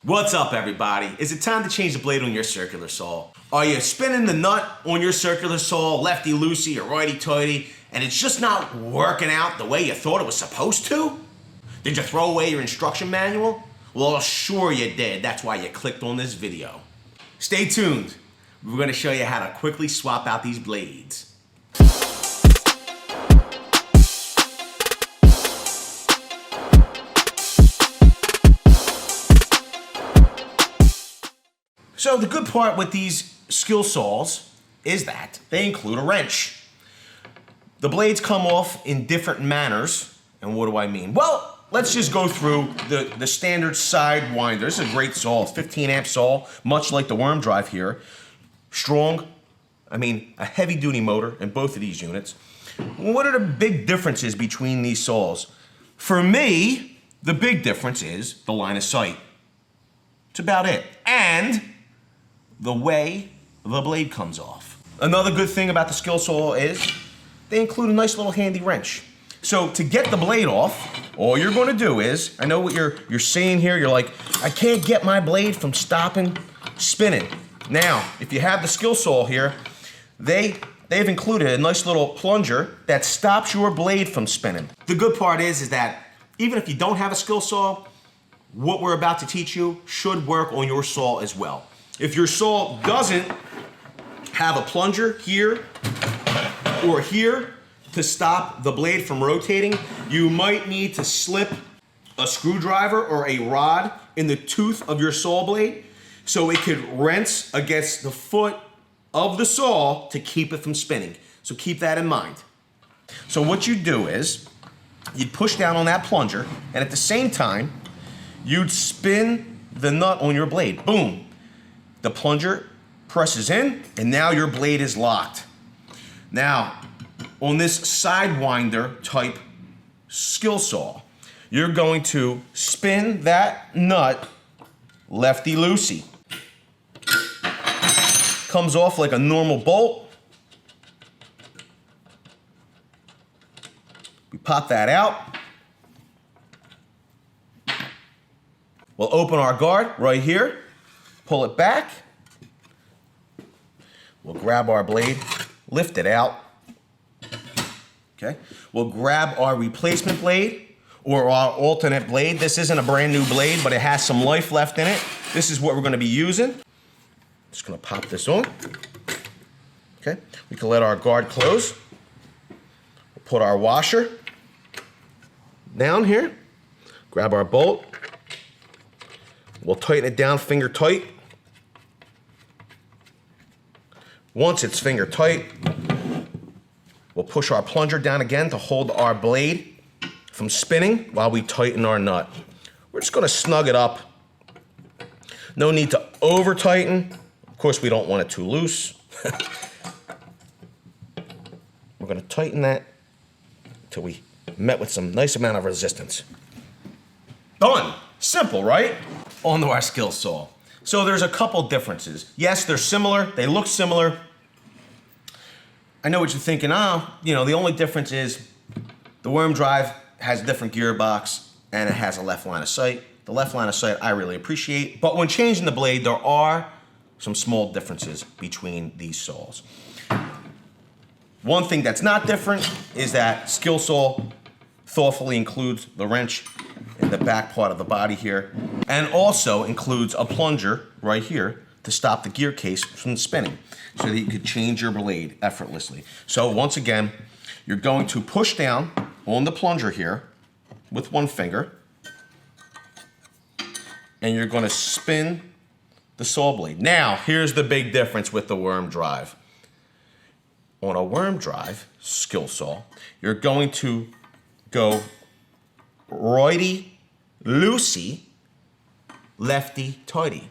What's up, everybody? Is it time to change the blade on your circular saw? Are you spinning the nut on your circular saw lefty-loosey or righty-tighty and it's just not working out the way you thought it was supposed to? Did you throw away your instruction manual? Well, sure you did. That's why you clicked on this video. Stay tuned. We're going to show you how to quickly swap out these blades. So the good part with these skill saws is that they include a wrench. The blades come off in different manners. And what do I mean? Well, let's just go through the standard side winder. This is a great saw, 15 amp saw, much like the worm drive here. Strong, a heavy duty motor in both of these units. What are the big differences between these saws? For me, the big difference is the line of sight. It's about it. And the way the blade comes off. Another good thing about the skill saw is they include a nice little handy wrench. So to get the blade off, all you're going to do is, I know what you're seeing here, you're like, I can't get my blade from stopping spinning. Now, if you have the skill saw here, they've included a nice little plunger that stops your blade from spinning. The good part is that even if you don't have a skill saw, what we're about to teach you should work on your saw as well. If your saw doesn't have a plunger here or here to stop the blade from rotating, you might need to slip a screwdriver or a rod in the tooth of your saw blade so it could wrench against the foot of the saw to keep it from spinning. So keep that in mind. So what you do is you'd push down on that plunger and at the same time you'd spin the nut on your blade. Boom. The plunger presses in, and now your blade is locked. Now, on this sidewinder type skill saw, you're going to spin that nut lefty-loosey. Comes off like a normal bolt. We pop that out. We'll open our guard right here. Pull it back. We'll grab our blade, lift it out. Okay. We'll grab our replacement blade or our alternate blade. This isn't a brand new blade, but it has some life left in it. This is what we're going to be using. Just going to pop this on. Okay. We can let our guard close. We'll put our washer down here. Grab our bolt. We'll tighten it down finger tight. Once it's finger tight, we'll push our plunger down again to hold our blade from spinning while we tighten our nut. We're just gonna snug it up. No need to over tighten. Of course, we don't want it too loose. We're gonna tighten that until we met with some nice amount of resistance. Done. Simple, right? On to our skill saw. So there's a couple differences. Yes, they're similar. They look similar. I know what you're thinking. The only difference is the worm drive has a different gearbox and it has a left line of sight. The left line of sight I really appreciate, but when changing the blade, there are some small differences between these saws. One thing that's not different is that skill saw thoughtfully includes the wrench in the back part of the body here, and also includes a plunger right here to stop the gear case from spinning so that you could change your blade effortlessly. So once again, you're going to push down on the plunger here with one finger, and you're going to spin the saw blade. Now, here's the big difference with the worm drive. On a worm drive skill saw, you're going to go righty-loosey, lefty-tighty.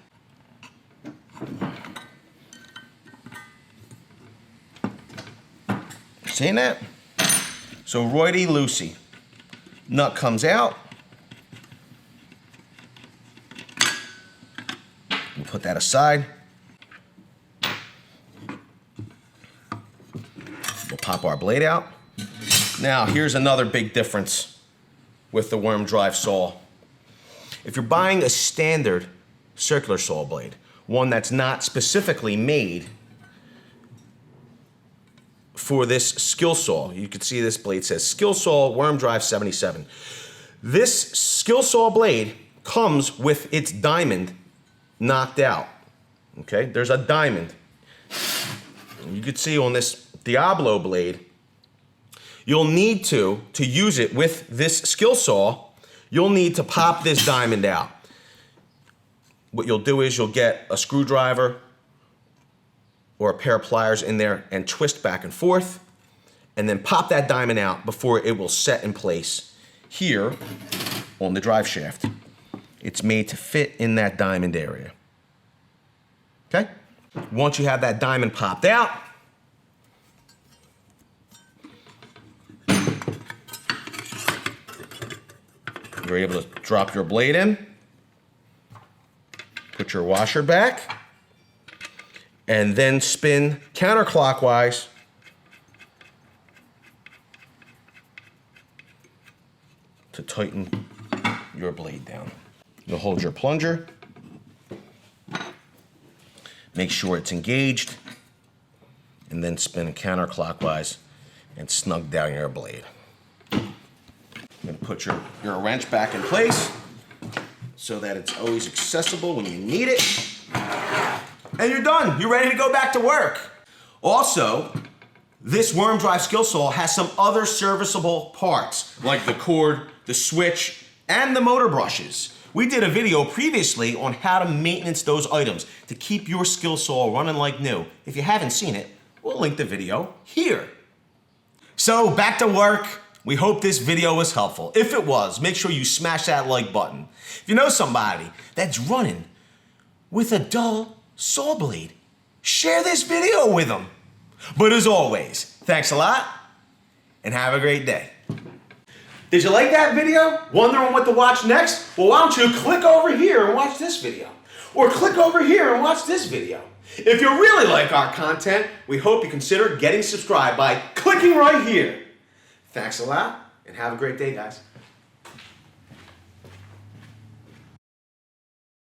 Seeing that? So righty-loosey. Nut comes out. We'll put that aside. We'll pop our blade out. Now, here's another big difference with the worm drive saw. If you're buying a standard circular saw blade, one that's not specifically made for this skill saw. You can see this blade says skill saw worm drive 77. This skill saw blade comes with its diamond knocked out. Okay, there's a diamond. You can see on this Diablo blade, you'll need to use it with this skill saw, you'll need to pop this diamond out. What you'll do is you'll get a screwdriver or a pair of pliers in there and twist back and forth, and then pop that diamond out before it will set in place here on the drive shaft. It's made to fit in that diamond area. Okay? Once you have that diamond popped out, you're able to drop your blade in, put your washer back, and then spin counterclockwise to tighten your blade down. You'll hold your plunger, make sure it's engaged, and then spin counterclockwise and snug down your blade. Then put your wrench back in place so that it's always accessible when you need it. And you're done. You're ready to go back to work. Also, this worm drive skill saw has some other serviceable parts, like the cord, the switch, and the motor brushes. We did a video previously on how to maintenance those items to keep your skill saw running like new. If you haven't seen it, we'll link the video here. So back to work. We hope this video was helpful. If it was, make sure you smash that like button. If you know somebody that's running with a dull saw blade, share this video with them. But as always, thanks a lot and have a great day. Did you like that video? Wondering what to watch next? Well, why don't you click over here and watch this video? Or click over here and watch this video. If you really like our content, we hope you consider getting subscribed by clicking right here. Thanks a lot and have a great day, guys.